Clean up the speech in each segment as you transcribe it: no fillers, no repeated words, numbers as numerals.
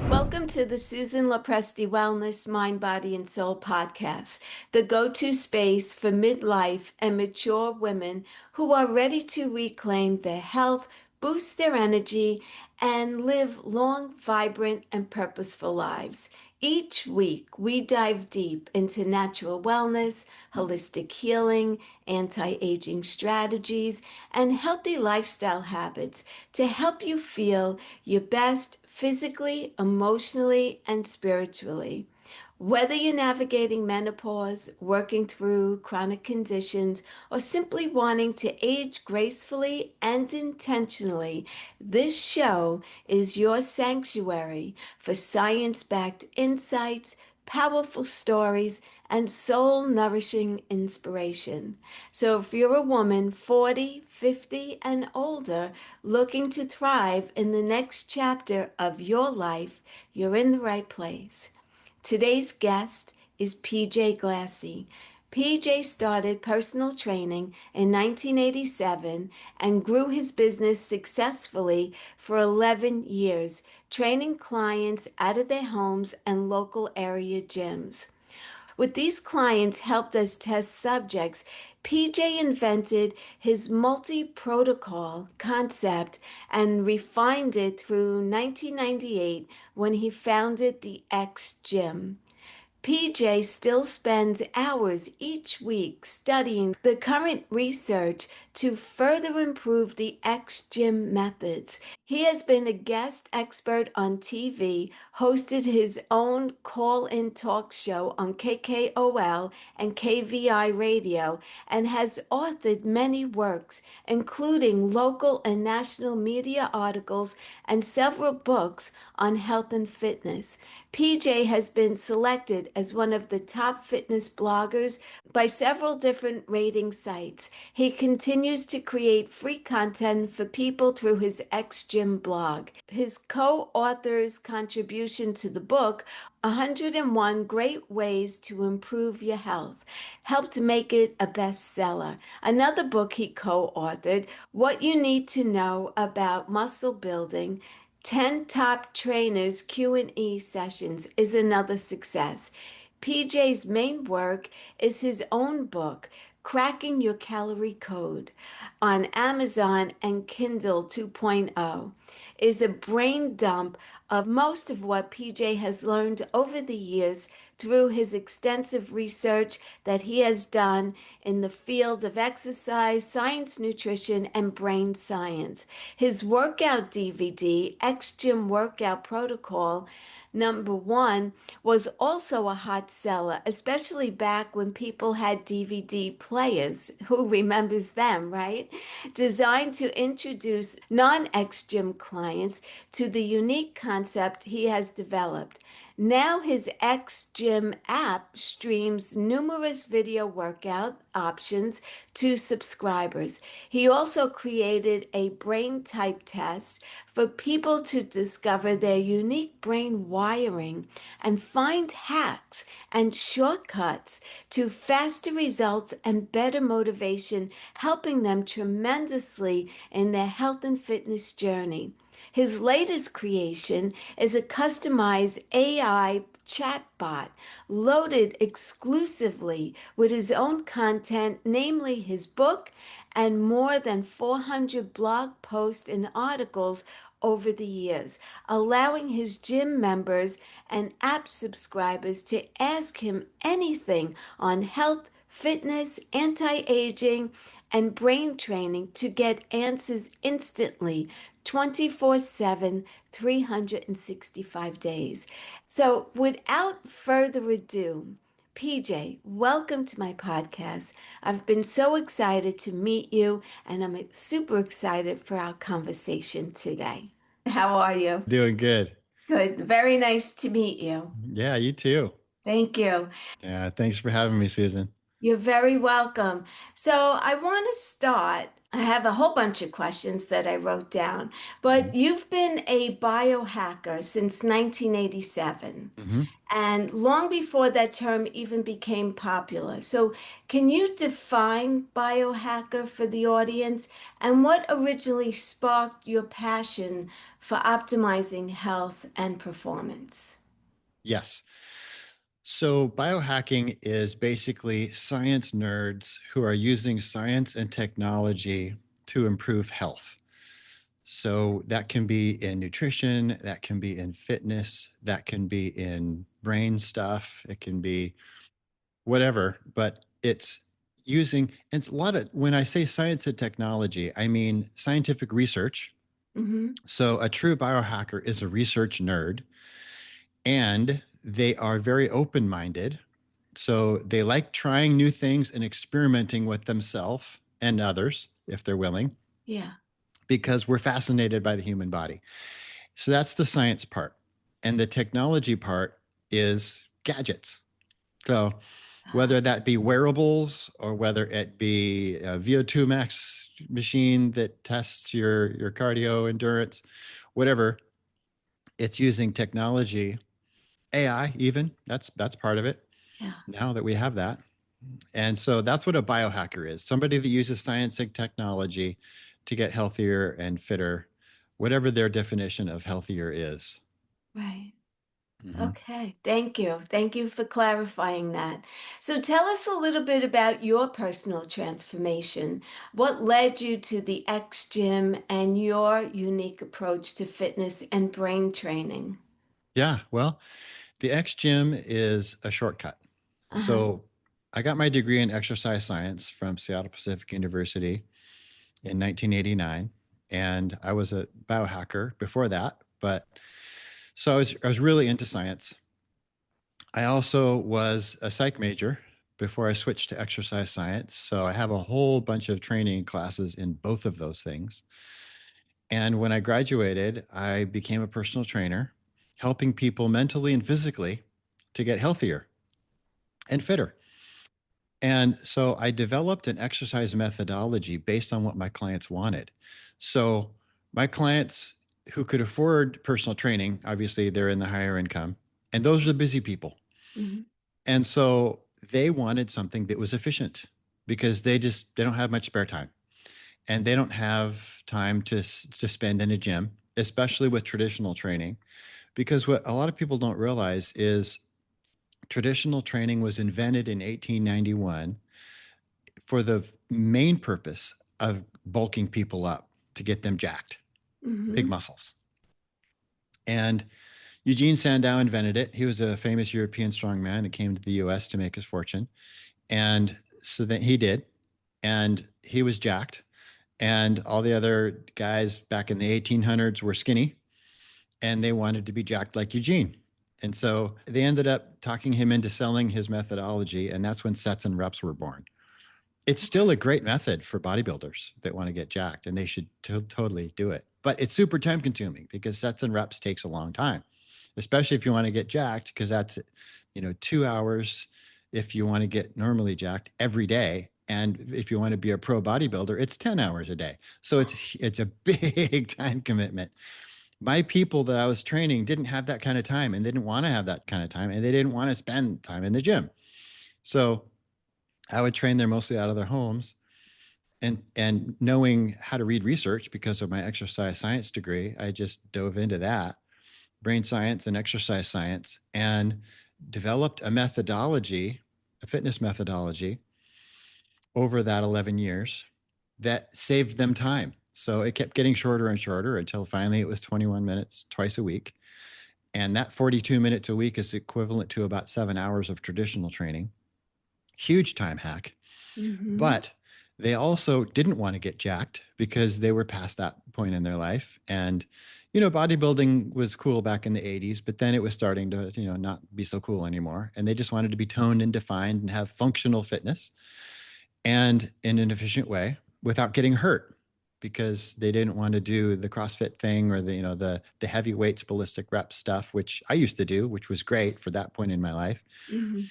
Welcome to the Susan LoPresti Wellness Mind, Body, and Soul podcast, the go-to space for midlife and mature women who are ready to reclaim their health, boost their energy, and live long, vibrant, and purposeful lives. Each week, we dive deep into natural wellness, holistic healing, anti-aging strategies, and healthy lifestyle habits to help you feel your best physically, emotionally, and spiritually. Whether you're navigating menopause, working through chronic conditions, or simply wanting to age gracefully and intentionally, this show is your sanctuary for science-backed insights, powerful stories, and soul-nourishing inspiration. So if you're a woman 40, 50, and older looking to thrive in the next chapter of your life, you're in the right place. Today's guest is PJ Glassey. PJ started personal training in 1987 and grew his business successfully for 11 years, training clients out of their homes and local area gyms. With these clients helped us test subjects, PJ invented his multi-protocol concept and refined it through 1998 when he founded the X Gym. PJ still spends hours each week studying the current research to further improve the X Gym methods. He has been a guest expert on TV, hosted his own call-in talk show on KKOL and KVI radio, and has authored many works, including local and national media articles and several books on health and fitness. PJ has been selected as one of the top fitness bloggers by several different rating sites. He continues to create free content for people through his X Gym blog. His co-author's contribution to the book, 101 Great Ways to Improve Your Health, helped make it a bestseller. Another book he co-authored, What You Need to Know About Muscle Building, 10 Top Trainers Q&E Sessions, is another success. PJ's main work is his own book, Cracking Your Calorie Code, on Amazon and Kindle 2.0, is a brain dump of most of what PJ has learned over the years through his extensive research that he has done in the field of exercise, science, nutrition, and brain science. His workout DVD, X Gym Workout Protocol, #1, was also a hot seller, especially back when people had DVD players. Who remembers them, right? Designed to introduce non-X Gym clients to the unique concept he has developed. Now his X Gym app streams numerous video workout options to subscribers. He also created a brain type test for people to discover their unique brain wiring and find hacks and shortcuts to faster results and better motivation, helping them tremendously in their health and fitness journey. His latest creation is a customized AI chatbot loaded exclusively with his own content, namely his book and more than 400 blog posts and articles over the years, allowing his gym members and app subscribers to ask him anything on health, fitness, anti-aging, and brain training to get answers instantly, 24/7, 365 days. So, without further ado, PJ, welcome to my podcast. I've been so excited to meet you, and I'm super excited for our conversation today. How are you? Doing good. Good. Very nice to meet you. Yeah, you too. Thank you. Yeah, thanks for having me, Susan. You're very welcome. So I want to start. I have a whole bunch of questions that I wrote down, but you've been a biohacker since 1987 Mm-hmm. and long before that term even became popular. So can you define biohacker for the audience and what originally sparked your passion for optimizing health and performance? Yes. So, biohacking is basically science nerds who are using science and technology to improve health. So, that can be in nutrition, that can be in fitness, that can be in brain stuff, it can be whatever, but it's using, and it's a lot of, when I say science and technology, I mean scientific research. Mm-hmm. So, a true biohacker is a research nerd and they are very open minded. So they like trying new things and experimenting with themselves and others, if they're willing, Yeah. because we're fascinated by the human body. So that's the science part. And the technology part is gadgets. So Ah, whether that be wearables or whether it be a VO2 max machine that tests your cardio endurance, whatever, it's using technology, AI even, that's part of it yeah. now that we have that. And so that's what a biohacker is, somebody that uses science and technology to get healthier and fitter, whatever their definition of healthier is. Right. Mhm. Okay. Thank you. Thank you for clarifying that. So tell us a little bit about your personal transformation. What led you to the X Gym and your unique approach to fitness and brain training? Yeah, well, the X Gym is a shortcut. Uh-huh. So I got my degree in exercise science from Seattle Pacific University in 1989. And I was a biohacker before that. But so I was really into science. I also was a psych major before I switched to exercise science. So I have a whole bunch of training classes in both of those things. And when I graduated, I became a personal trainer, helping people mentally and physically to get healthier and fitter. And so I developed an exercise methodology based on what my clients wanted. So my clients who could afford personal training, obviously they're in the higher income, and those are the busy people. Hmm. And so they wanted something that was efficient because they don't have much spare time and they don't have time to spend in a gym, especially with traditional training. Because what a lot of people don't realize is traditional training was invented in 1891 for the main purpose of bulking people up to get them jacked, big Hmm. muscles. And Eugene Sandow invented it. He was a famous European strongman that came to the US to make his fortune. And so then he did. And he was jacked. And all the other guys back in the 1800s were skinny and they wanted to be jacked like Eugene. And so they ended up talking him into selling his methodology. And that's when sets and reps were born. It's still a great method for bodybuilders that want to get jacked, and they should totally do it. But it's super time consuming because sets and reps takes a long time, especially if you want to get jacked, because that's, 2 hours if you want to get normally jacked every day. And if you want to be a pro bodybuilder, it's 10 hours a day. So it's a big time commitment. My people that I was training didn't have that kind of time and they didn't want to have that kind of time and they didn't want to spend time in the gym. So I would train them mostly out of their homes and knowing how to read research because of my exercise science degree, I just dove into that, brain science and exercise science, and developed a methodology, a fitness methodology over that 11 years that saved them time. So it kept getting shorter and shorter until finally it was 21 minutes twice a week. And that 42 minutes a week is equivalent to about 7 hours of traditional training. Huge time hack. Hmm. But they also didn't want to get jacked because they were past that point in their life. And, bodybuilding was cool back in the 80s, but then it was starting to, not be so cool anymore. And they just wanted to be toned and defined and have functional fitness and in an efficient way without getting hurt because they didn't want to do the CrossFit thing or the heavy weights, ballistic rep stuff, which I used to do, which was great for that point in my life. Hmm.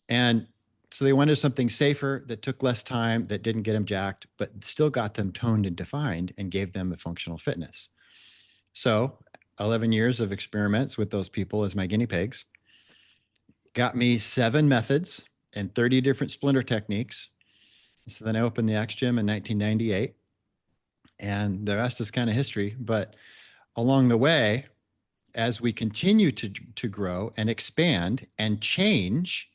And so they wanted something safer that took less time, that didn't get them jacked, but still got them toned and defined and gave them a functional fitness. So 11 years of experiments with those people as my guinea pigs got me 7 methods and 30 different splinter techniques. So then I opened the X Gym in 1998, and the rest is kind of history. But along the way, as we continue to grow and expand and change,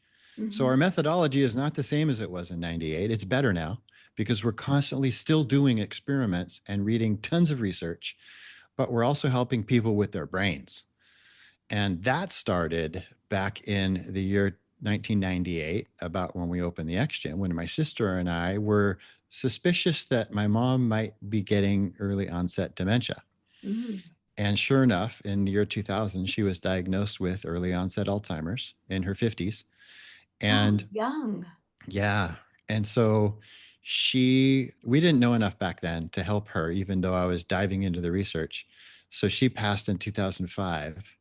so Hmm. our methodology is not the same as it was in 98. It's better now because we're constantly still doing experiments and reading tons of research, but we're also helping people with their brains. And that started back in the year 1998, about when we opened the X Gym, when my sister and I were suspicious that my mom might be getting early onset dementia. Mm. And sure enough, in the year 2000, she was diagnosed with early onset Alzheimer's in her 50s. Oh, And young. yeah, and so we didn't know enough back then to help her, even though I was diving into the research. So she passed in 2005.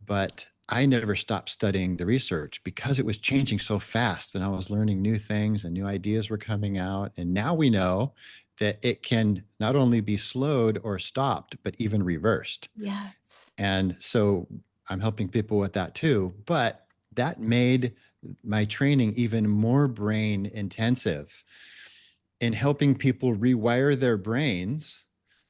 But I never stopped studying the research because it was changing so fast and I was learning new things and new ideas were coming out. And now we know that it can not only be slowed or stopped, but even reversed. Yes. And so I'm helping people with that too. But that made my training even more brain intensive in helping people rewire their brains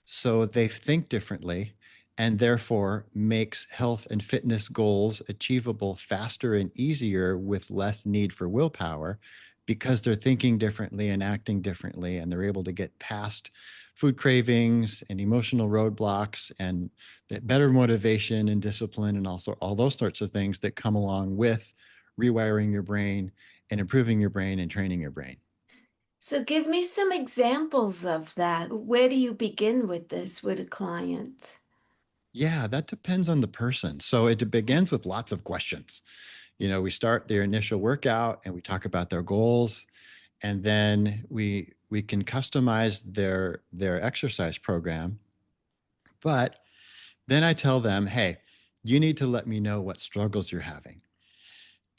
so they think differently and therefore makes health and fitness goals achievable faster and easier with less need for willpower because they're thinking differently and acting differently and they're able to get past food cravings and emotional roadblocks and better motivation and discipline and also all those sorts of things that come along with rewiring your brain and improving your brain and training your brain. So give me some examples of that. Where do you begin with this with a client? Yeah, that depends on the person. So it begins with lots of questions. We start their initial workout and we talk about their goals, and then we can customize their exercise program. But then I tell them, hey, you need to let me know what struggles you're having.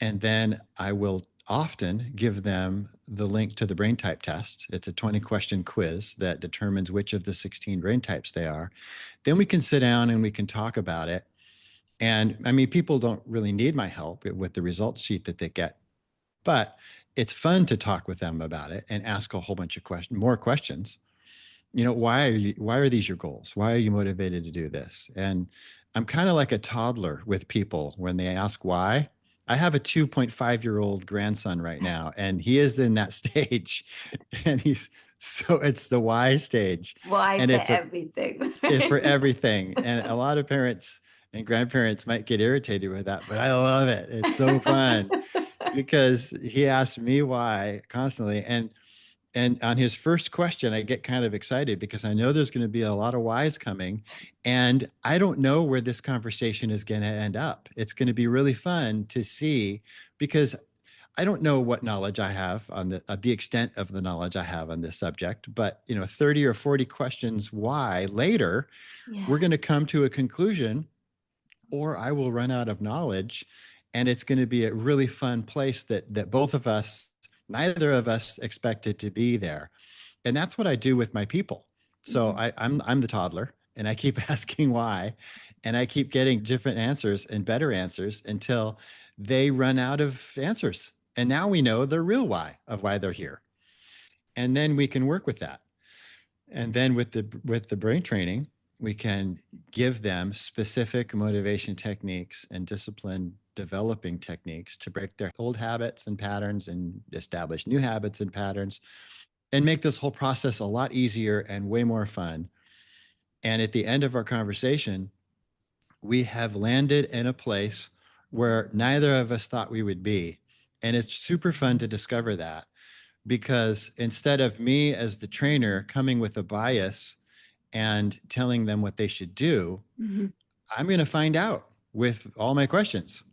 And then I will often give them the link to the brain type test. It's a 20-question quiz that determines which of the 16 brain types they are. Then we can sit down and we can talk about it. And I mean, people don't really need my help with the results sheet that they get, but it's fun to talk with them about it and ask a whole bunch of more questions. Why are these your goals? Why are you motivated to do this? And I'm kind of like a toddler with people when they ask why. I have a 2.5-year-old grandson right now, and he is in that stage. And it's the why stage. Why And for it's everything? for everything. And a lot of parents and grandparents might get irritated with that, but I love it. It's so fun because he asks me why constantly. And on his first question, I get kind of excited because I know there's going to be a lot of whys coming. And I don't know where this conversation is going to end up. It's going to be really fun to see because I don't know what knowledge I have on the extent of the knowledge I have on this subject, but 30 or 40 questions why later, Yeah. we're going to come to a conclusion or I will run out of knowledge. And it's going to be a really fun place that both of us, neither of us expected to be there. And that's what I do with my people. So Mhm. I'm the toddler and I keep asking why. And I keep getting different answers and better answers until they run out of answers. And now we know the real why of why they're here. And then we can work with that. And then with the brain training, we can give them specific motivation techniques and discipline developing techniques to break their old habits and patterns and establish new habits and patterns and make this whole process a lot easier and way more fun. And at the end of our conversation, we have landed in a place where neither of us thought we would be. And it's super fun to discover that because instead of me as the trainer coming with a bias and telling them what they should do, Mhm. I'm going to find out with all my questions.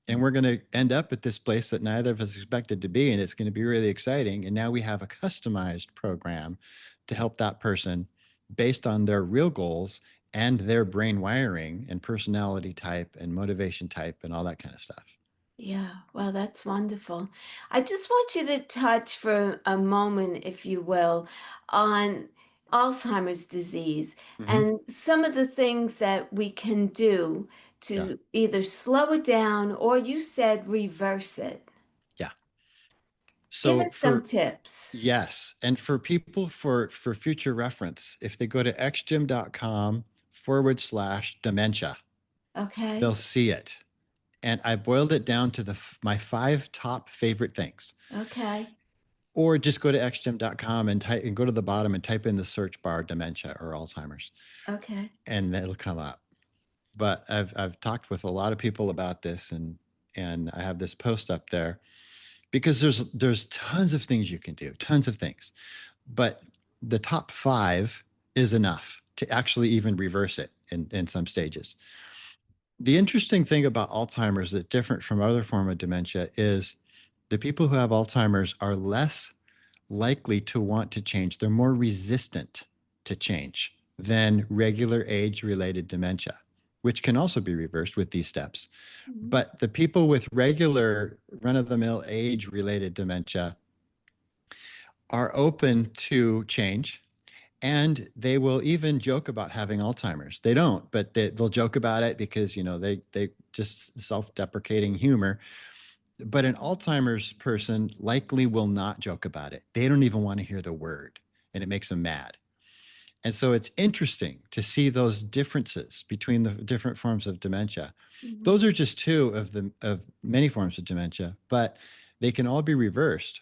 And we're going to end up at this place that neither of us expected to be. And it's going to be really exciting. And now we have a customized program to help that person based on their real goals and their brain wiring and personality type and motivation type and all that kind of stuff. Yeah, well, that's wonderful. I just want you to touch for a moment, if you will, on Alzheimer's disease Mm-hmm. and some of the things that we can do Yeah. to either slow it down or you said reverse it. Yeah. Give So us some for tips. Yes. And for people for future reference, if they go to xgym.com /dementia. They'll Okay. see it. And I boiled it down to my 5 top favorite things. Okay. Or just go to xgym.com and go to the bottom and type in the search bar dementia or Alzheimer's, Okay. and it'll come up. But I've talked with a lot of people about this, and I have this post up there because there's tons of things you can do, tons of things. But the top 5 is enough to actually even reverse it in some stages. The interesting thing about Alzheimer's that's different from other form of dementia is the people who have Alzheimer's are less likely to want to change. They're more resistant to change than regular age-related dementia, which can also be reversed with these steps. Mhm. But the people with regular run-of-the-mill age-related dementia are open to change, and they will even joke about having Alzheimer's. They don't, but they'll joke about it because they just self-deprecating humor. But an Alzheimer's person likely will not joke about it. They don't even want to hear the word, and it makes them mad. And so it's interesting to see those differences between the different forms of dementia. Mhm. Those are just 2 of many forms of dementia, but they can all be reversed.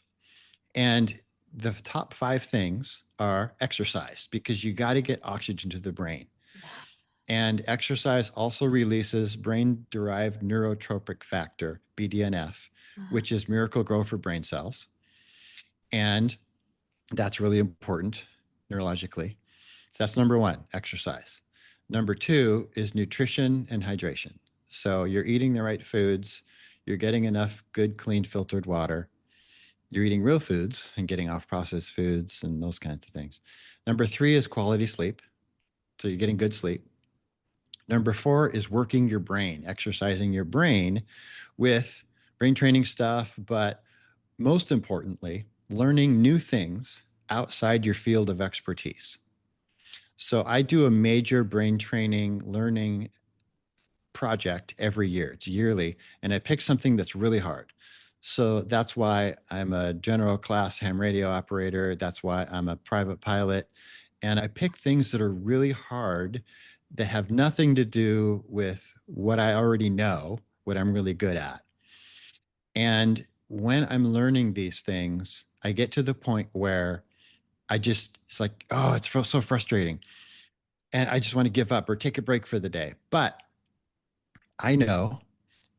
And the top 5 things are exercise, because you got to get oxygen to the brain. Yeah. And exercise also releases brain derived neurotropic factor, BDNF, Uh-huh. which is miracle grow for brain cells. And that's really important neurologically. So that's number 1, exercise. Number 2 is nutrition and hydration. So you're eating the right foods, you're getting enough good, clean, filtered water, you're eating real foods and getting off processed foods and those kinds of things. Number 3 is quality sleep. So you're getting good sleep. Number 4 is working your brain, exercising your brain with brain training stuff, but most importantly, learning new things outside your field of expertise. So I do a major brain training learning project every year. It's yearly, and I pick something that's really hard. So that's why I'm a general class ham radio operator. That's why I'm a private pilot. And I pick things that are really hard that have nothing to do with what I already know, what I'm really good at. And when I'm learning these things, I get to the point where it's like, oh, it's so frustrating. And I just want to give up or take a break for the day. But I know,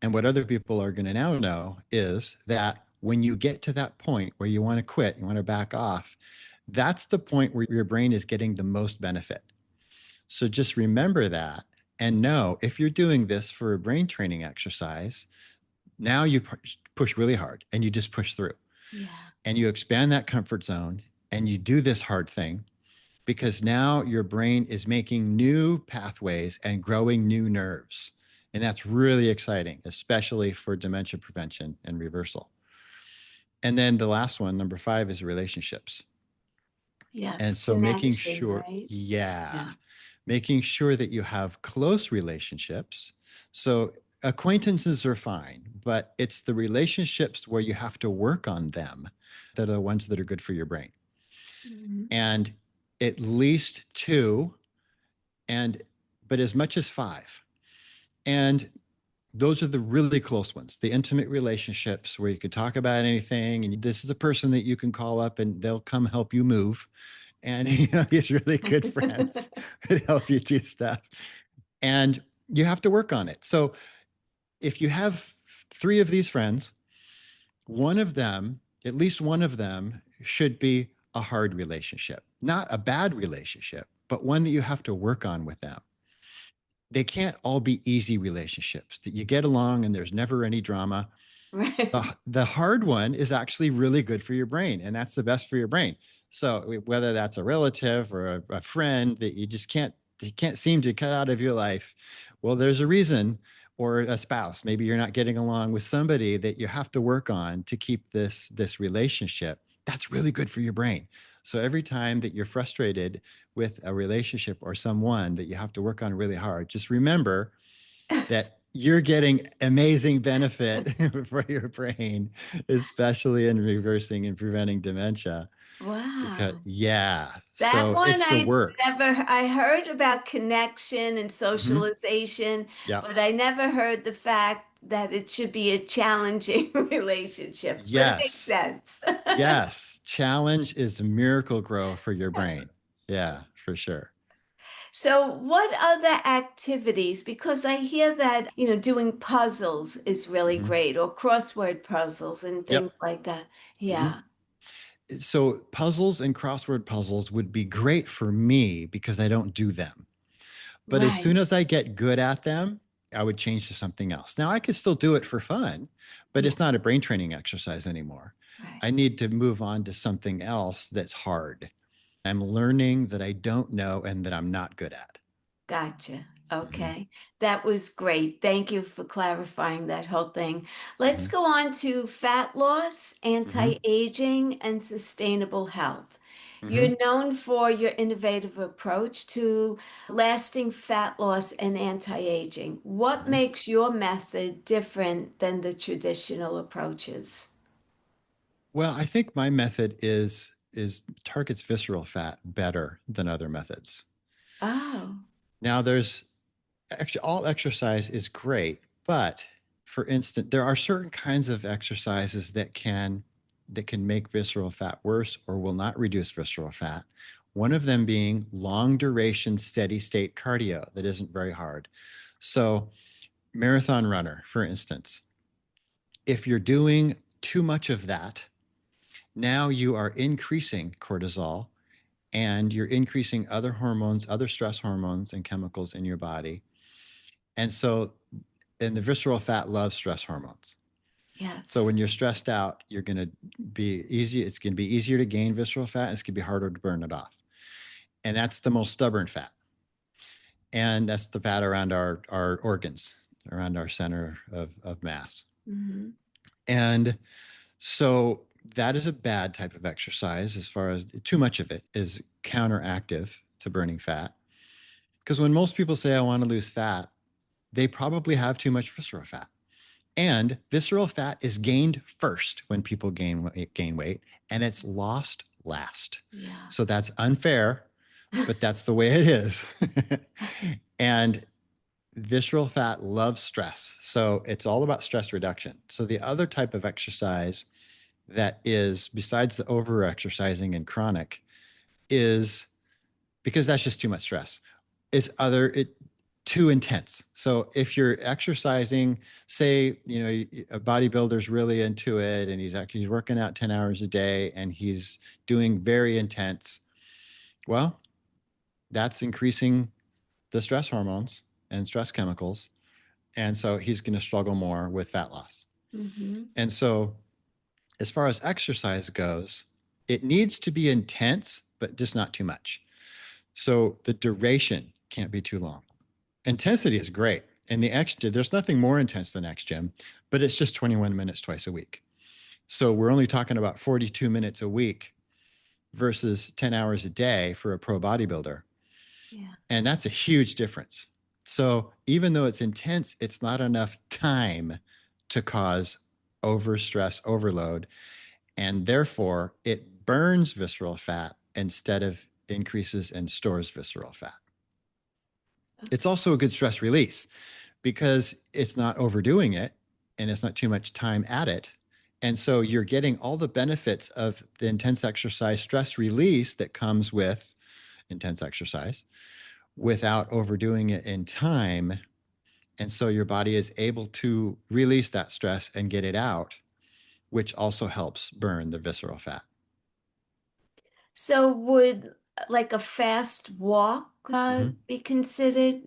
and what other people are going to now know, is that when you get to that point where you want to quit, you want to back off, that's the point where your brain is getting the most benefit. So just remember that and know if you're doing this for a brain training exercise, now you push really hard and you just push through Yeah. and you expand that comfort zone and you do this hard thing, because now your brain is making new pathways and growing new nerves. And that's really exciting, especially for dementia prevention and reversal. And then the last one, number 5, is relationships. Yes. And so making Connection, sure, right? yeah, Yeah. making sure that you have close relationships. So acquaintances are fine, but it's the relationships where you have to work on them that are the ones that are good for your brain. Mhm. And at least 2, and but as much as 5. And those are the really close ones, the intimate relationships where you can talk about anything. And this is a person that you can call up and they'll come help you move. And these really good friends that help you do stuff. And you have to work on it. So if you have 3 of these friends, one of them, at least one of them, should be a hard relationship, not a bad relationship, but one that you have to work on with them. They can't all be easy relationships that you get along and there's never any drama. Right. The hard one is actually really good for your brain, and that's the best for your brain. So whether that's a relative or a friend that you can't seem to cut out of your life, well, there's a reason. Or a spouse, maybe you're not getting along with somebody that you have to work on to keep this relationship. That's really good for your brain. So every time that you're frustrated with a relationship or someone that you have to work on really hard, just remember that you're getting amazing benefit for your brain, especially in reversing and preventing dementia. Because, Wow. yeah. That So one it's the work. I heard about connection and Hmm. socialization, Yeah. but I never heard the fact that it should be a challenging relationship, but it makes Yes. sense. Yes. Challenge is a miracle grow for your brain. Yeah, for sure. So, what other activities? Because I hear that, doing puzzles is really Hmm. great, or crossword puzzles and things Yep. like that. Hmm. Yeah, So puzzles and crossword puzzles would be great for me because I don't do them. But as soon right. as I get good at them, I would change to something else. Now I could still do it for fun, but Yeah, it's not a brain training exercise anymore. right. I need to move on to something else that's hard. I'm learning that I don't know and that I'm not good at. Gotcha. Hmm. Okay. That was great. Thank you for clarifying that whole thing. Let's Hmm. go on to fat loss, Hmm. anti-aging, and sustainable health. Hmm. You're known for your innovative approach to lasting fat loss and anti-aging. What Hmm. makes your method different than the traditional approaches? Well, I think my method is targets visceral fat better than other methods. Oh, Now, there's actually all exercise is great, but for instance, there are certain kinds of exercises that can make visceral fat worse or will not reduce visceral fat. One of them being long duration steady state cardio that isn't very hard. So, marathon runner, for instance, if you're doing too much of that, now you are increasing cortisol and you're increasing other hormones, other stress hormones and chemicals in your body. And so, and the visceral fat loves stress hormones. So yes. when you're stressed out, you're going to be easy. It's going to be easier to gain visceral fat. It's going to be harder to burn it off. And that's the most stubborn fat. And that's the fat around our organs, around our center of mass. Hmm. And so that is a bad type of exercise as far as too much of it is counteractive to burning fat. Because when most people say, I want to lose fat, they probably have too much visceral fat. And visceral fat is gained first when people gain weight, and it's lost last. Yeah. So that's unfair, but that's the way it is. And visceral fat loves stress. So it's all about stress reduction. So the other type of exercise that is, besides the over exercising and chronic, is because that's just too much stress, is other it too intense. So if you're exercising, say, a bodybuilder's really into it and he's working out 10 hours a day and he's doing very intense, well, that's increasing the stress hormones and stress chemicals. And so he's going to struggle more with fat loss. Hmm. And so as far as exercise goes, it needs to be intense, but just not too much. So the duration can't be too long. Intensity is great. And there's nothing more intense than X Gym, but it's just 21 minutes twice a week. So we're only talking about 42 minutes a week versus 10 hours a day for a pro bodybuilder. Yeah. And that's a huge difference. So even though it's intense, it's not enough time to cause overstress overload. And therefore, it burns visceral fat instead of increases and stores visceral fat. It's also a good stress release because it's not overdoing it and it's not too much time at it. And so you're getting all the benefits of the intense exercise stress release that comes with intense exercise without overdoing it in time. And so your body is able to release that stress and get it out, which also helps burn the visceral fat. So would like a fast walk Mhm. be considered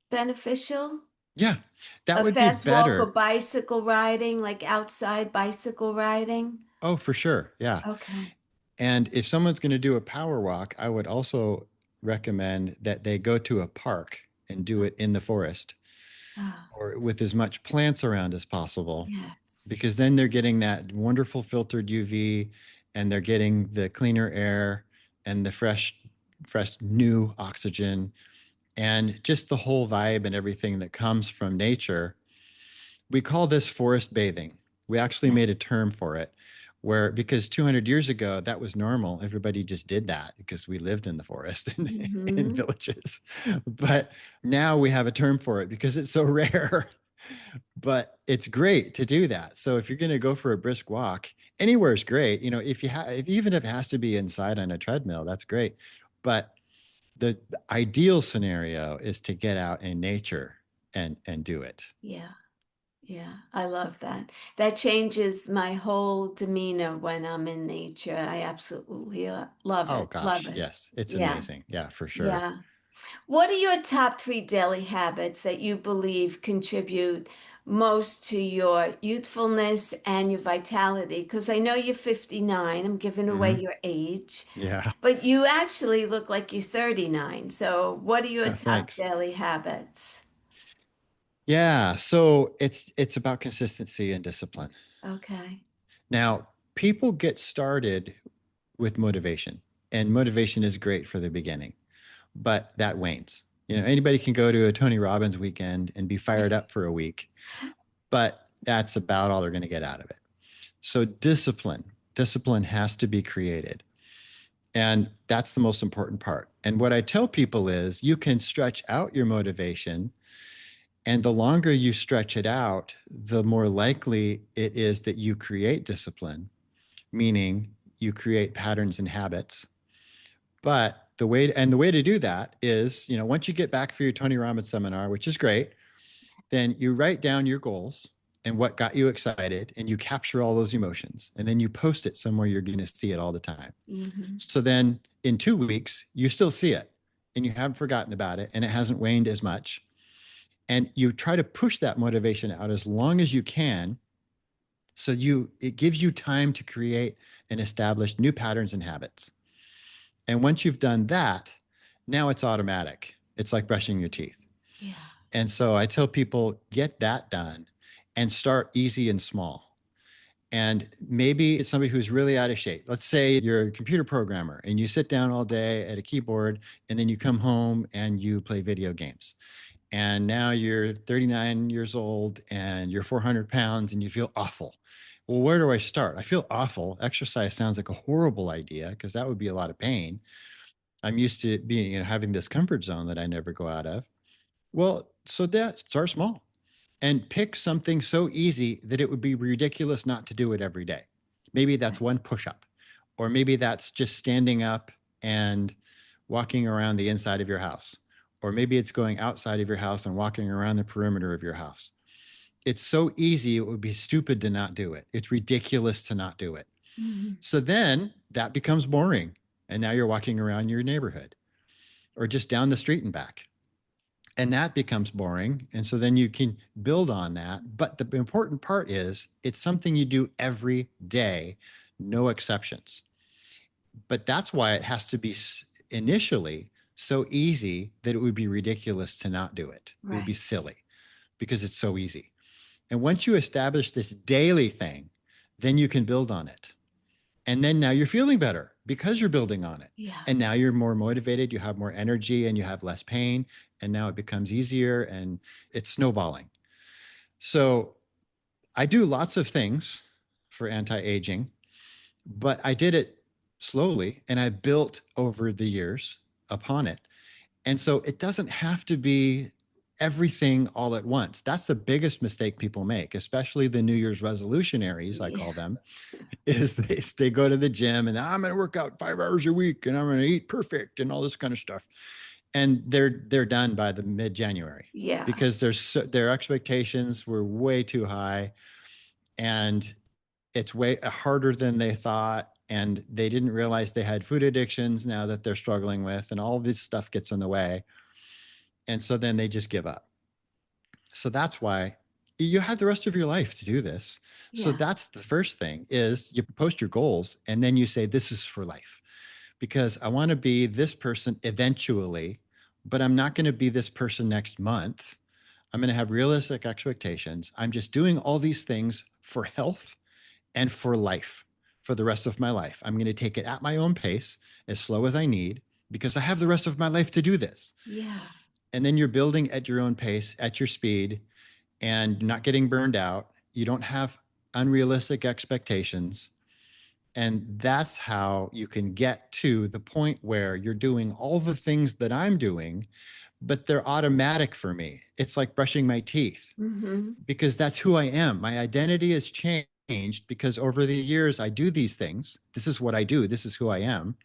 beneficial? Yeah, that A would be fast walk or better. bicycle riding, like outside bicycle riding? Oh, for sure. Yeah. Okay. And if someone's going to do a power walk, I would also recommend that they go to a park and do it in the forest Oh, or with as much plants around as possible, yes. because then they're getting that wonderful filtered UV and they're getting the cleaner air and the fresh new oxygen and just the whole vibe and everything that comes from nature. We call this forest bathing. We actually Yeah. made a term for it. where because 200 years ago that was normal, everybody just did that because we lived in the forest and in Mm-hmm. villages. But now we have a term for it because it's so rare. But it's great to do that. So if you're going to go for a brisk walk, anywhere is great. You know, if even if it has to be inside on a treadmill, that's great. But the ideal scenario is to get out in nature and do it. Yeah. Yeah, I love that. That changes my whole demeanor when I'm in nature. I absolutely love Oh it. Love gosh, it. yes, it's Yeah. amazing. Yeah, for sure. Yeah. What are your top three daily habits that you believe contribute most to your youthfulness and your vitality? Because I know you're 59. I'm giving away Hmm. your age, Yeah, but you actually look like you're 39. So, what are your top thanks. daily habits? Yeah, so it's about consistency and discipline. Okay. Now, people get started with motivation, and motivation is great for the beginning, but that wanes. You know, anybody can go to a Tony Robbins weekend and be fired up for a week, but that's about all they're going to get out of it. So discipline has to be created. And that's the most important part. And what I tell people is you can stretch out your motivation. And the longer you stretch it out, the more likely it is that you create discipline, meaning you create patterns and habits. But the way to do that is, you know, once you get back for your Tony Robbins seminar, which is great, then you write down your goals and what got you excited and you capture all those emotions and then you post it somewhere you're going to see it all the time. Hmm. So then in 2 weeks, you still see it and you haven't forgotten about it and it hasn't waned as much. And you try to push that motivation out as long as you can. So it gives you time to create and establish new patterns and habits. And once you've done that, now it's automatic. It's like brushing your teeth. Yeah. And so I tell people get that done and start easy and small. And maybe it's somebody who's really out of shape. Let's say you're a computer programmer and you sit down all day at a keyboard and then you come home and you play video games. And now you're 39 years old and you're 400 pounds and you feel awful. Well, where do I start? I feel awful. Exercise sounds like a horrible idea because that would be a lot of pain. I'm used to being, you know, having this comfort zone that I never go out of. Well, so that start small and pick something so easy that it would be ridiculous not to do it every day. Maybe that's one push up, or maybe that's just standing up and walking around the inside of your house, or maybe it's going outside of your house and walking around the perimeter of your house. It's so easy, it would be stupid to not do it. It's ridiculous to not do it. Hmm. So then that becomes boring. And now you're walking around your neighborhood or just down the street and back and that becomes boring. And so then you can build on that. But the important part is it's something you do every day, no exceptions. But that's why it has to be initially so easy that it would be ridiculous to not do it. It would be Right. silly because it's so easy. And once you establish this daily thing, then you can build on it. And then now you're feeling better because you're building on it. Yeah. And now you're more motivated, you have more energy, and you have less pain. And now it becomes easier and it's snowballing. So I do lots of things for anti aging, but I did it slowly and I built over the years upon it. And so it doesn't have to be everything all at once. That's the biggest mistake people make, especially the New Year's resolutionaries, I Yeah. call them, is they go to the gym and I'm going to work out 5 hours a week and I'm going to eat perfect and all this kind of stuff. And they're done by the mid-January Yeah. because their expectations were way too high and it's way harder than they thought and they didn't realize they had food addictions now that they're struggling with and all this stuff gets in the way. And so then they just give up. So that's why you have the rest of your life to do this. So Yeah. that's the first thing is you post your goals and then you say this is for life because I want to be this person eventually, but I'm not going to be this person next month. I'm going to have realistic expectations. I'm just doing all these things for health and for life for the rest of my life. I'm going to take it at my own pace, as slow as I need, because I have the rest of my life to do this. Yeah. And then you're building at your own pace, at your speed, and not getting burned out. You don't have unrealistic expectations. And that's how you can get to the point where you're doing all the things that I'm doing, but they're automatic for me. It's like brushing my teeth Mm-hmm. because that's who I am. My identity has changed because over the years I do these things. This is what I do. This is who I am.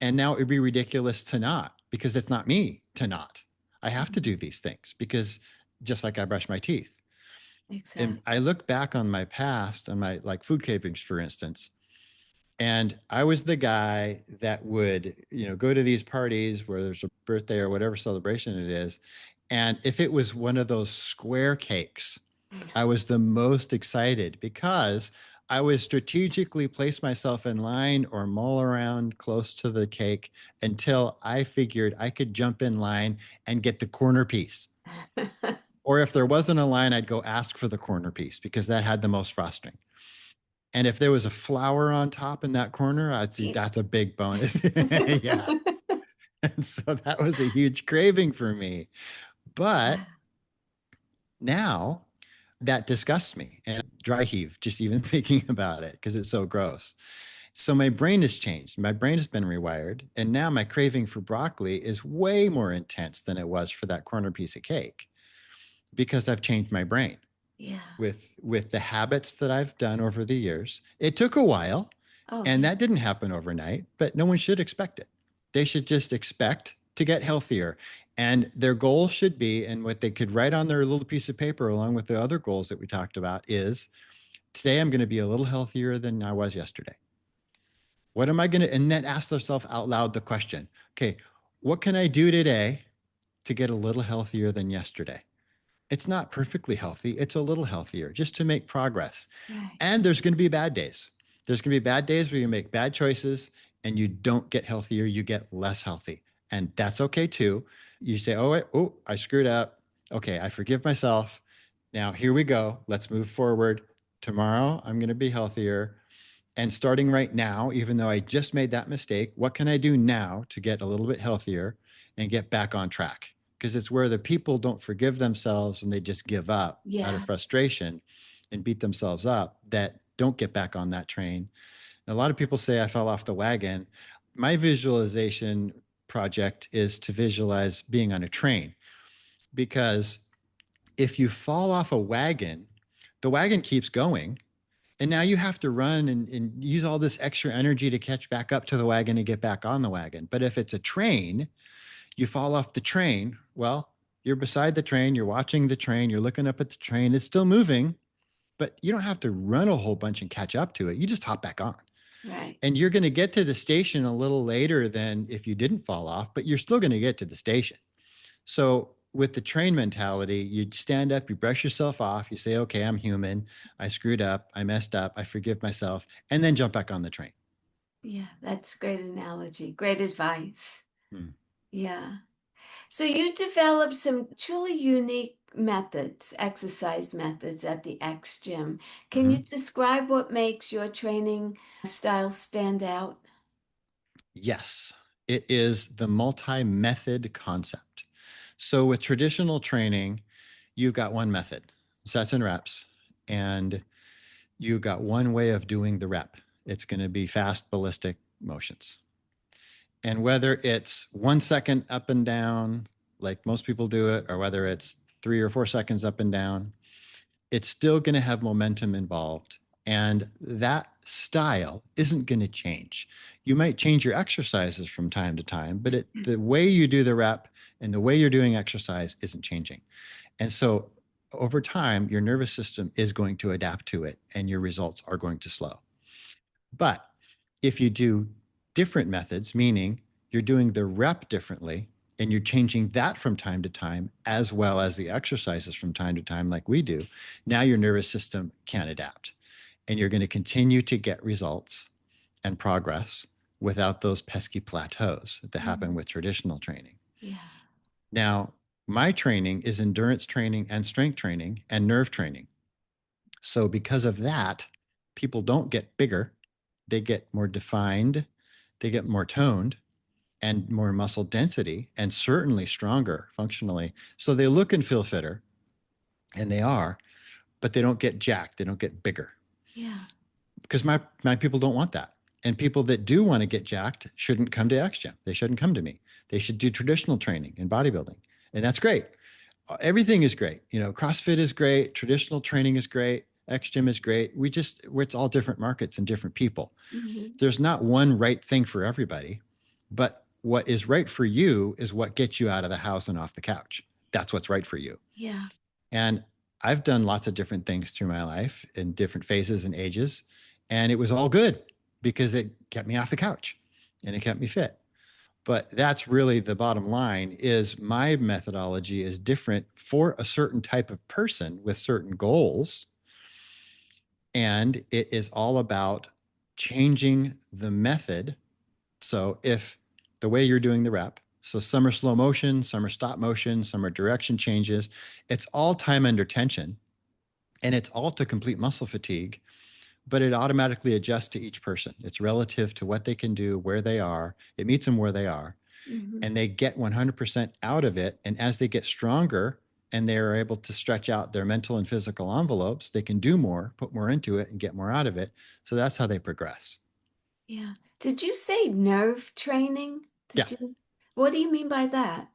And now it'd be ridiculous to not, because it's not me to not. I have to do these things because just like I brush my teeth. And Exactly. I look back on my past, on my like food cravings, for instance, and I was the guy that would, go to these parties where there's a birthday or whatever celebration it is. And if it was one of those square cakes, I was the most excited because I would strategically place myself in line or mull around close to the cake until I figured I could jump in line and get the corner piece. Or if there wasn't a line, I'd go ask for the corner piece because that had the most frosting. And if there was a flower on top in that corner, I'd see that's a big bonus. Yeah. And so that was a huge craving for me. But now that disgusts me and dry heave just even thinking about it because it's so gross. So my brain has changed. My brain has been rewired. And now my craving for broccoli is way more intense than it was for that corner piece of cake because I've changed my brain Yeah. with the habits that I've done over the years. It took a while, Oh, and yeah. that didn't happen overnight, but no one should expect it. They should just expect to get healthier. And their goal should be, and what they could write on their little piece of paper, along with the other goals that we talked about, is today I'm going to be a little healthier than I was yesterday. What am I going to, and then ask themselves out loud the question, okay, what can I do today to get a little healthier than yesterday? It's not perfectly healthy. It's a little healthier just to make progress. Right. And there's going to be bad days. There's going to be bad days where you make bad choices and you don't get healthier, you get less healthy. And that's okay too. You say, oh, wait, oh, I screwed up. Okay, I forgive myself. Now, here we go. Let's move forward. Tomorrow, I'm going to be healthier. And starting right now, even though I just made that mistake, what can I do now to get a little bit healthier and get back on track? Because it's where the people don't forgive themselves and they just give up out of Yeah. frustration and beat themselves up that don't get back on that train. And a lot of people say I fell off the wagon. My visualization project is to visualize being on a train because if you fall off a wagon, the wagon keeps going and now you have to run and use all this extra energy to catch back up to the wagon and get back on the wagon. But if it's a train, you fall off the train. Well, you're beside the train, you're watching the train, you're looking up at the train, it's still moving, but you don't have to run a whole bunch and catch up to it. You just hop back on. Right. And you're going to get to the station a little later than if you didn't fall off, but you're still going to get to the station. So with the train mentality, you stand up, you brush yourself off, you say, okay, I'm human. I screwed up. I messed up. I forgive myself, and then jump back on the train. Yeah. That's great analogy. Great advice. Hmm. Yeah. So you developed some truly unique methods, exercise methods at the X Gym. Can you Mhm. describe what makes your training style stand out? Yes, it is the multi method concept. So with traditional training, you've got one method, sets and reps, and you've got one way of doing the rep. It's going to be fast ballistic motions. And whether it's 1 second up and down, like most people do it, or whether it's 3 or 4 seconds up and down, it's still going to have momentum involved. And that style isn't going to change. You might change your exercises from time to time, but the way you do the rep and the way you're doing exercise isn't changing. And so over time, your nervous system is going to adapt to it and your results are going to slow. But if you do different methods, meaning you're doing the rep differently and you're changing that from time to time, as well as the exercises from time to time, like we do, now your nervous system can adapt and you're going to continue to get results and progress without those pesky plateaus that happen Mhm. with traditional training. Yeah. Now, my training is endurance training and strength training and nerve training. So, because of that, people don't get bigger, they get more defined, they get more toned and more muscle density, and certainly stronger functionally. So, they look and feel fitter, and they are, but they don't get jacked, they don't get bigger. Yeah. because my people don't want that. And people that do want to get jacked shouldn't come to X Gym. They shouldn't come to me. They should do traditional training and bodybuilding. And that's great. Everything is great. CrossFit is great. Traditional training is great. X Gym is great. It's all different markets and different people. Mhm. There's not one right thing for everybody, but what is right for you is what gets you out of the house and off the couch. That's what's right for you. Yeah. And I've done lots of different things through my life in different phases and ages. And it was all good because it kept me off the couch and it kept me fit. But that's really the bottom line is my methodology is different for a certain type of person with certain goals. And it is all about changing the method. So if the way you're doing the rep, so some are slow motion, some are stop motion, some are direction changes, it's all time under tension and it's all to complete muscle fatigue, but it automatically adjusts to each person. It's relative to what they can do, where they are. It meets them where they are Mhm. and they get 100% out of it. And as they get stronger and they're able to stretch out their mental and physical envelopes, they can do more, put more into it and get more out of it. So that's how they progress. Yeah. Did you say nerve training? Yeah. Did you? What do you mean by that?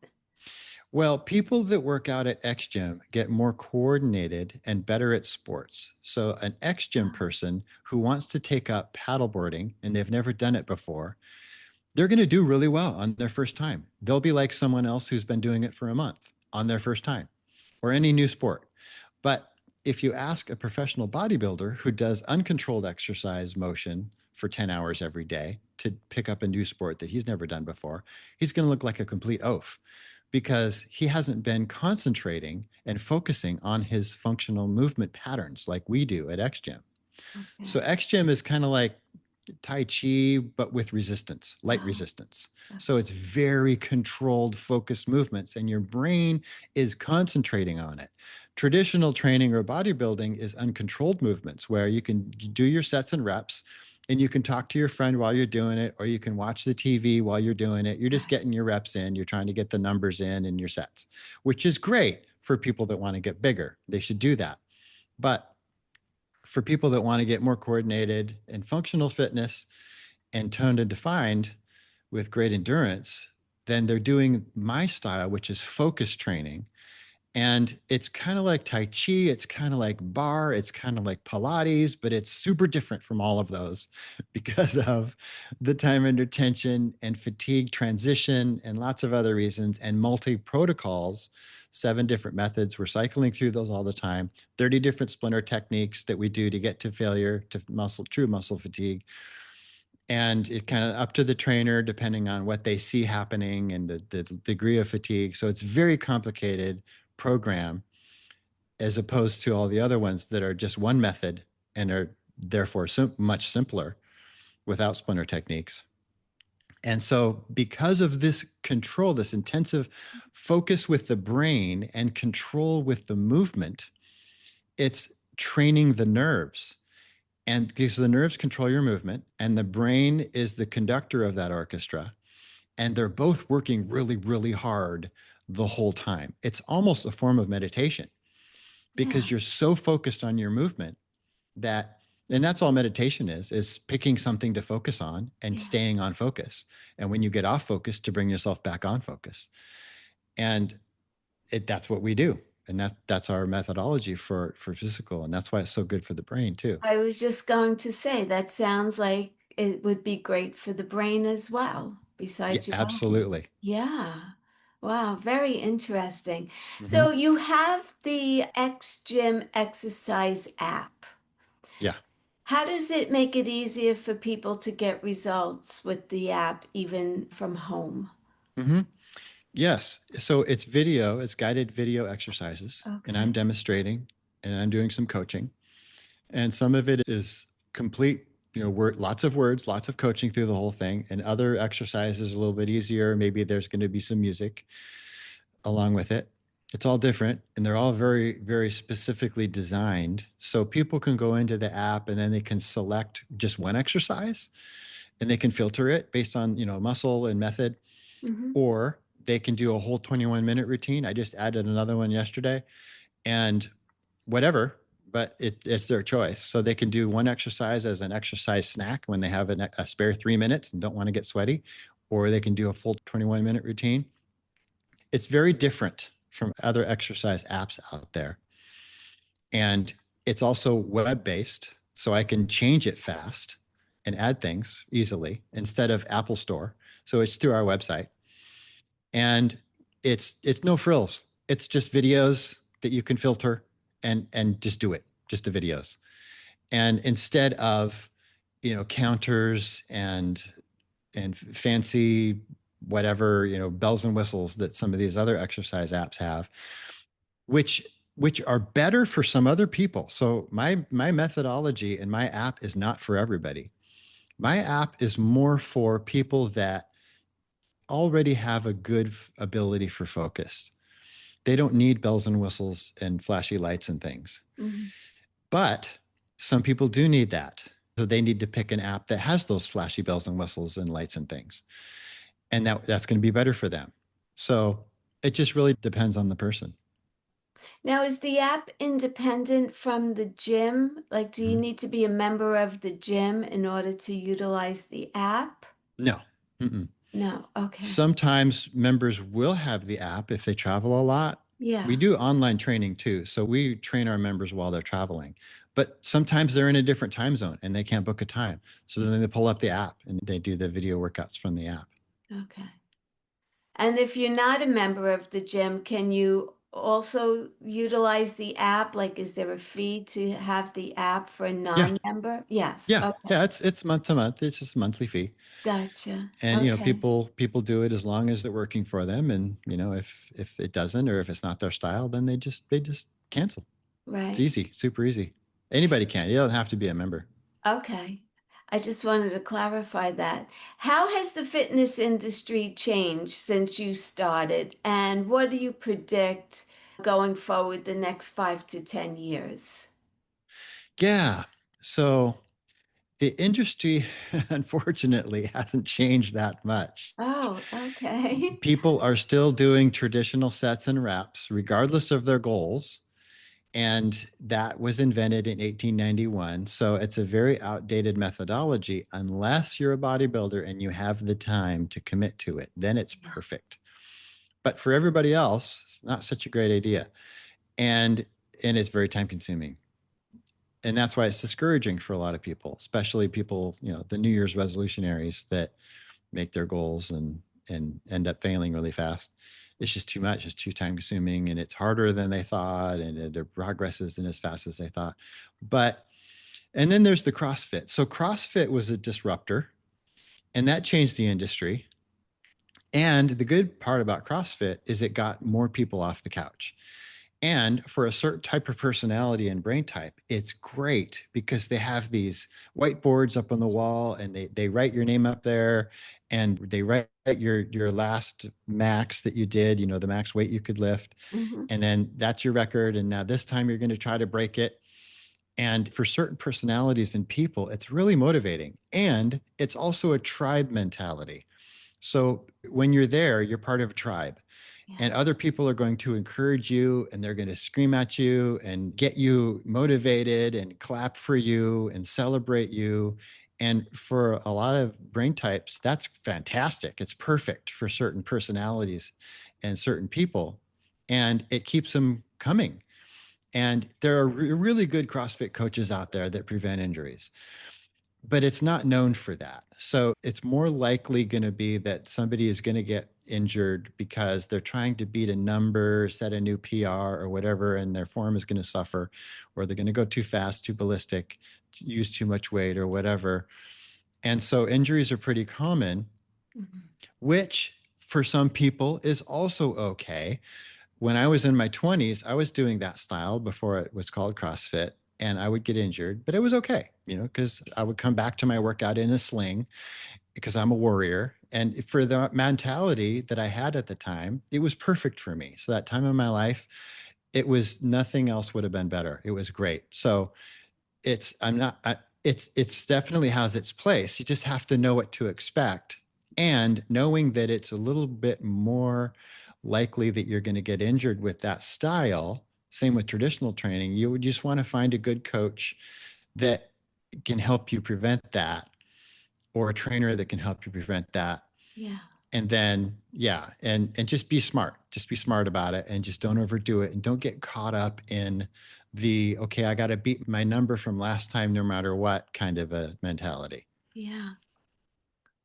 Well, people that work out at X Gym get more coordinated and better at sports. So, an X Gym Ah, person who wants to take up paddleboarding and they've never done it before, they're going to do really well on their first time. They'll be like someone else who's been doing it for a month on their first time or any new sport. But if you ask a professional bodybuilder who does uncontrolled exercise motion for 10 hours every day to pick up a new sport that he's never done before, he's going to look like a complete oaf because he hasn't been concentrating and focusing on his functional movement patterns like we do at X Gym. So okay. X Gym is kind of like Tai Chi, but with resistance, light Oh, resistance. So okay. it's very controlled, focused movements, and your brain is concentrating on it. Traditional training or bodybuilding is uncontrolled movements where you can do your sets and reps and you can talk to your friend while you're doing it, or you can watch the TV while you're doing it. You're just Right. getting your reps in, you're trying to get the numbers in your sets, which is great for people that want to get bigger. They should do that. But for people that want to get more coordinated and functional fitness and toned and defined with great endurance, then they're doing my style, which is focus training. And it's kind of like Tai Chi, it's kind of like bar, it's kind of like Pilates, but it's super different from all of those because of the time under tension and fatigue transition and lots of other reasons and multi protocols, 7 different methods. We're cycling through those all the time, 30 different splinter techniques that we do to get to failure, to true muscle fatigue. And it kind of up to the trainer, depending on what they see happening and the degree of fatigue. So it's very complicated program as opposed to all the other ones that are just one method and are therefore much simpler without splinter techniques. And so, because of this control, this intensive focus with the brain and control with the movement, it's training the nerves. And because the nerves control your movement, and the brain is the conductor of that orchestra, and they're both working really, really hard the whole time. It's almost a form of meditation because Yeah. you're so focused on your movement that, and that's all meditation is picking something to focus on and Yeah. staying on focus. And when you get off focus, to bring yourself back on focus. And that's what we do. And that's our methodology for physical. And that's why it's so good for the brain too. I was just going to say that sounds like it would be great for the brain as well, Yeah, besides your body. absolutely. Yeah. Wow, very interesting. Hmm. So you have the X Gym exercise app. Yeah. How does it make it easier for people to get results with the app, even from home? Hmm. Yes. So it's video, it's guided video exercises, and I'm Okay. demonstrating and I'm doing some coaching. And some of it is complete, lots of words, lots of coaching through the whole thing. And other exercises a little bit easier. Maybe there's going to be some music along with it. It's all different and they're all very, very specifically designed. So people can go into the app and then they can select just one exercise and they can filter it based on, muscle and method, Hmm. or they can do a whole 21-minute routine. I just added another one yesterday and whatever. but it's their choice. So they can do one exercise as an exercise snack when they have a spare 3 minutes and don't want to get sweaty, or they can do a full 21-minute routine. It's very different from other exercise apps out there. And it's also web based. So I can change it fast and add things easily instead of Apple Store. So it's through our website. And it's no frills. It's just videos that you can filter and just do it, just the videos. And instead of, counters and fancy whatever, bells and whistles that some of these other exercise apps have, which which are better for some other people. So my methodology and my app is not for everybody. My app is more for people that already have a good ability for focus. They don't need bells and whistles and flashy lights and things. Mhm. But some people do need that. So they need to pick an app that has those flashy bells and whistles and lights and things. And that's going to be better for them. So it just really depends on the person. Now, is the app independent from the gym? Like, do you Mhm. need to be a member of the gym in order to utilize the app? No. Mm-mm. No. Okay. Sometimes members will have the app if they travel a lot. We Yeah. do online training too. So we train our members while they're traveling. But sometimes they're in a different time zone and they can't book a time. So then they pull up the app and they do the video workouts from the app. Okay. And if you're not a member of the gym, can you also utilize the app? Like, is there a fee to have the app for a Yeah. non-member? Yes. Yeah. Okay. Yeah. It's month to month. It's just a monthly fee. Gotcha. And Okay. people do it as long as they're working for them. And if it doesn't, or if it's not their style, then they just cancel. It's Right. easy, super easy. Anybody can. You don't have to be a member. Okay. I just wanted to clarify that. How has the fitness industry changed since you started, and what do you predict going forward the next 5 to 10 years? Yeah. So the industry, unfortunately, hasn't changed that much. Oh, okay. People are still doing traditional sets and reps, regardless of their goals. And that was invented in 1891. So it's a very outdated methodology unless you're a bodybuilder and you have the time to commit to it. Then it's perfect. But for everybody else, it's not such a great idea. And and it's very time consuming. And that's why it's discouraging for a lot of people, especially people, the New Year's resolutionaries that make their goals and end up failing really fast. It's just too much. It's too time consuming, and it's harder than they thought, and their progress isn't as fast as they thought. But and then there's the CrossFit. So CrossFit was a disruptor, and that changed the industry. And the good part about CrossFit is it got more people off the couch. And for a certain type of personality and brain type, it's great because they have these whiteboards up on the wall and they write your name up there and they write your last max that you did, the max weight you could lift. Hmm. And then that's your record. And now this time you're going to try to break it. And for certain personalities and people, it's really motivating. And it's also a tribe mentality. So when you're there, you're part of a tribe Yeah. and other people are going to encourage you and they're going to scream at you and get you motivated and clap for you and celebrate you. And for a lot of brain types, that's fantastic. It's perfect for certain personalities and certain people. And it keeps them coming. And there are really good CrossFit coaches out there that prevent injuries, but it's not known for that. So it's more likely going to be that somebody is going to get injured because they're trying to beat a number, set a new PR or whatever, and their form is going to suffer, or they're going to go too fast, too ballistic, use too much weight or whatever. And so injuries are pretty common, Mhm. which for some people is also okay. When I was in my 20s, I was doing that style before it was called CrossFit, and I would get injured, but it was okay, because I would come back to my workout in a sling because I'm a warrior. And for the mentality that I had at the time, it was perfect for me. So that time in my life, it was nothing else would have been better. It was great. So I'm not, it's definitely has its place. You just have to know what to expect. And knowing that it's a little bit more likely that you're going to get injured with that style Same with traditional training. You would just want to find a good coach that can help you prevent that, or a trainer that can help you prevent that. Yeah. And then, yeah, and just be smart. Just be smart about it, and just don't overdo it, and don't get caught up in the, okay, I got to beat my number from last time no matter what kind of a mentality. Yeah.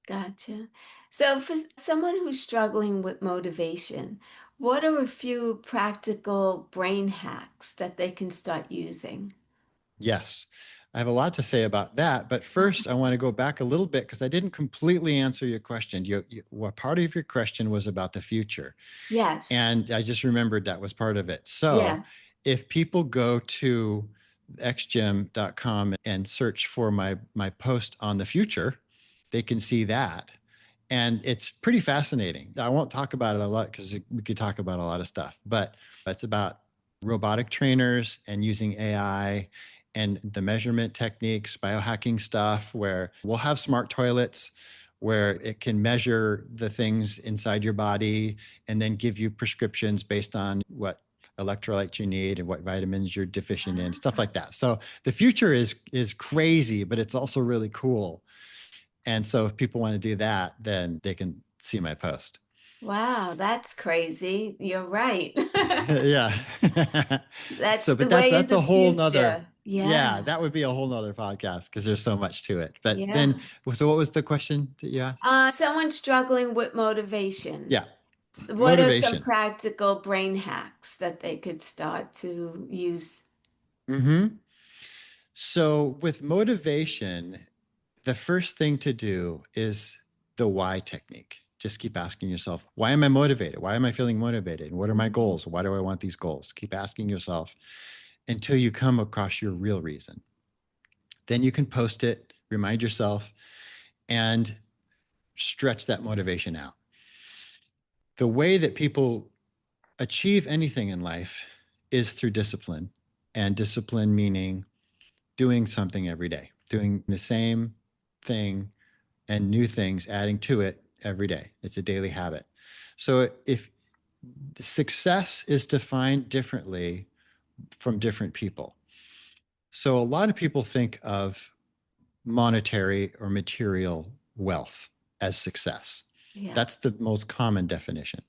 Gotcha. So, for someone who's struggling with motivation, what are a few practical brain hacks that they can start using? Yes, I have a lot to say about that. But first, I want to go back a little bit because I didn't completely answer your question. What part of your question was about the future? Yes. And I just remembered that was part of it. So Yes. if people go to xgym.com and search for my post on the future, they can see that. And it's pretty fascinating. I won't talk about it a lot because we could talk about a lot of stuff, but it's about robotic trainers and using AI and the measurement techniques, biohacking stuff, where we'll have smart toilets where it can measure the things inside your body and then give you prescriptions based on what electrolytes you need and what vitamins you're deficient in, stuff like that. So the future is crazy, but it's also really cool. And so if people want to do that, then they can see my post. Wow, that's crazy. You're right. Yeah. So, That's the but that's way of that's the a whole nother, future. Yeah. yeah, that would be a whole nother podcast because there's so much to it. But then, Yeah. so what was the question that you asked? Someone struggling with motivation. Yeah, What are some motivation. practical brain hacks that they could start to use? Hmm. So with motivation, the first thing to do is the why technique. Just keep asking yourself, why am I motivated? Why am I feeling motivated? And what are my Mhm. goals? Why do I want these goals? Keep asking yourself until you come across your real reason. Then you can post it, remind yourself, and stretch that motivation out. The way that people achieve anything in life is through discipline, and discipline meaning doing something every day, doing the same thing and new things, adding to it every day. It's a daily habit. So if success is defined differently from different people. So a lot of people think of monetary or material wealth as success. Yeah. That's the most common definition.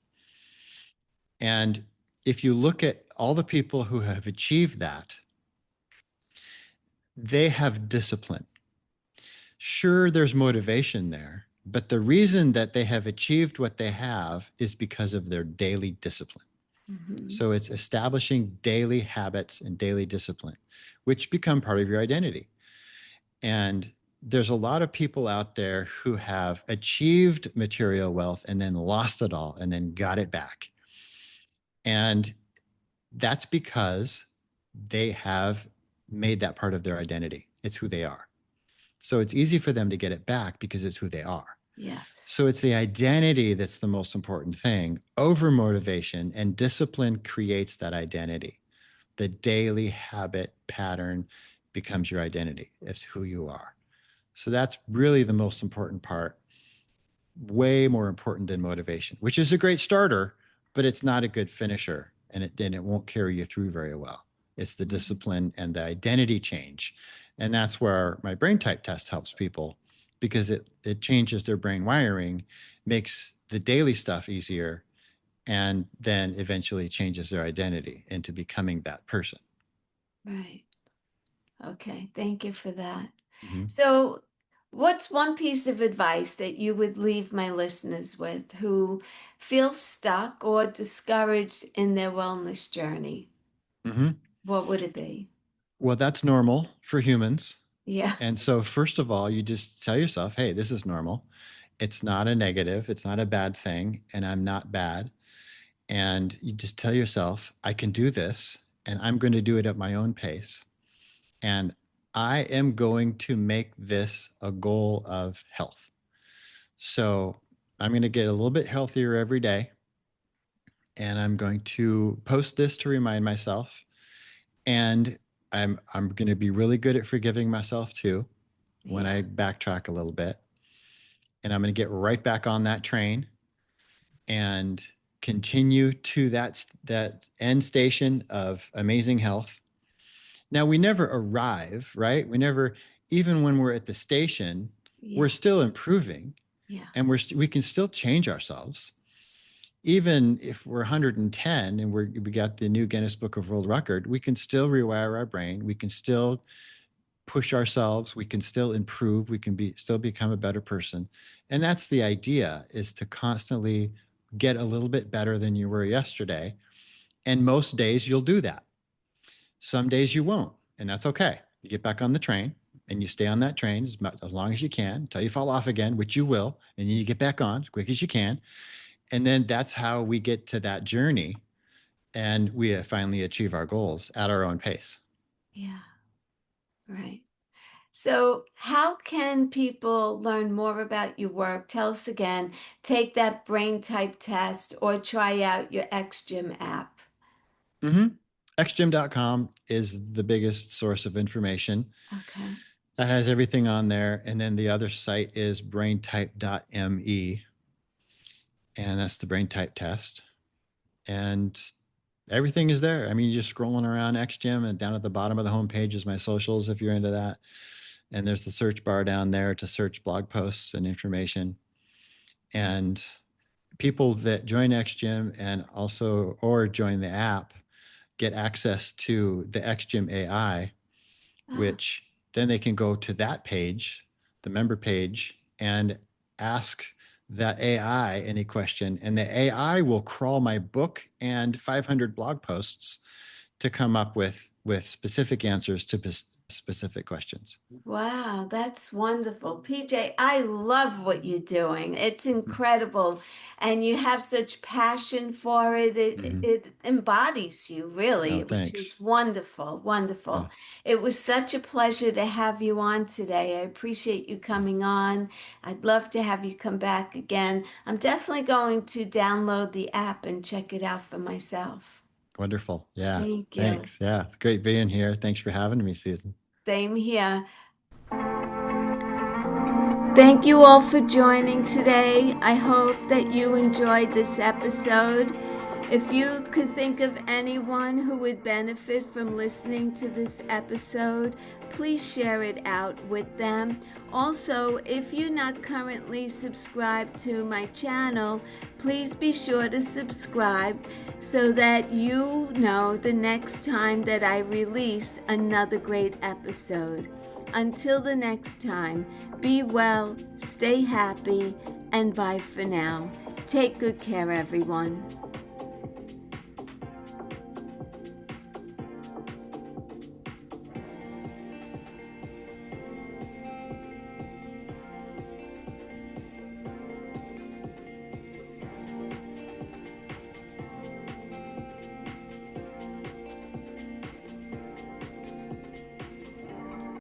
And if you look at all the people who have achieved that, they have discipline. Sure, there's motivation there, but the reason that they have achieved what they have is because of their daily discipline. Hmm. So it's establishing daily habits and daily discipline, which become part of your identity. And there's a lot of people out there who have achieved material wealth and then lost it all and then got it back. And that's because they have made that part of their identity. It's who they are. So it's easy for them to get it back because it's who they are. Yes. So it's the identity that's the most important thing over motivation, and discipline creates that identity. The daily habit pattern becomes your identity. It's who you are. So that's really the most important part, way more important than motivation, which is a great starter, but it's not a good finisher, and it won't carry you through very well. It's the Mhm. discipline and the identity change. And that's where my brain type test helps people, because it changes their brain wiring, makes the daily stuff easier, and then eventually changes their identity into becoming that person. Right. Okay. Thank you for that. Mhm. So, what's one piece of advice that you would leave my listeners with who feel stuck or discouraged in their wellness journey? Mhm. What would it be? Well, that's normal for humans. Yeah. And so, first of all, you just tell yourself, hey, this is normal. It's not a negative, it's not a bad thing, and I'm not bad. And you just tell yourself, I can do this, and I'm going to do it at my own pace. And I am going to make this a goal of health. So, I'm going to get a little bit healthier every day. And I'm going to post this to remind myself. And I'm going to be really good at forgiving myself too when Yeah. I backtrack a little bit. And I'm going to get right back on that train and continue to that end station of amazing health. Now, we never arrive, right? We never, even when we're at the station, we're Yeah. still improving, Yeah. and we can still change ourselves. Even if we're 110 and we got the new Guinness Book of World Record, we can still rewire our brain. We can still push ourselves. We can still improve. We can still become a better person. And that's the idea, is to constantly get a little bit better than you were yesterday. And most days you'll do that. Some days you won't, and that's okay. You get back on the train and you stay on that train as long as you can until you fall off again, which you will, and then you get back on as quick as you can. And then that's how we get to that journey, and we finally achieve our goals at our own pace. Yeah. Right. So, how can people learn more about your work? Tell us again. Take that brain type test or try out your XGym app. Mm-hmm. xgym.com is the biggest source of information. Okay. That has everything on there. And then the other site is braintype.me. And that's the brain type test. And everything is there. I mean, you're just scrolling around XGym, and down at the bottom of the homepage is my socials if you're into that. And there's the search bar down there to search blog posts and information. And people that join XGym and also or join the app get access to the XGym AI, Oh, which then they can go to that page, the member page, and ask that AI any question, and the AI will crawl my book and 500 blog posts to come up with specific answers to specific questions. wow, that's wonderful. PJ, I love what you're doing. It's incredible. And you have such passion for it. It, Mm-hmm. it embodies you, Oh, really, which thanks. is wonderful, Yeah, wonderful. It was such a pleasure to have you on today. I appreciate you coming on. I'd love to have you come back again. I'm definitely going to download the app and check it out for myself. wonderful. Yeah, Thank you. thanks. Yeah, it's great being here. Thanks for having me, Susan. Same here. Thank you all for joining today. I hope that you enjoyed this episode. If you could think of anyone who would benefit from listening to this episode, please share it out with them. Also, if you're not currently subscribed to my channel, please be sure to subscribe so that you know the next time that I release another great episode. Until the next time, be well, stay happy, and bye for now. Take good care, everyone.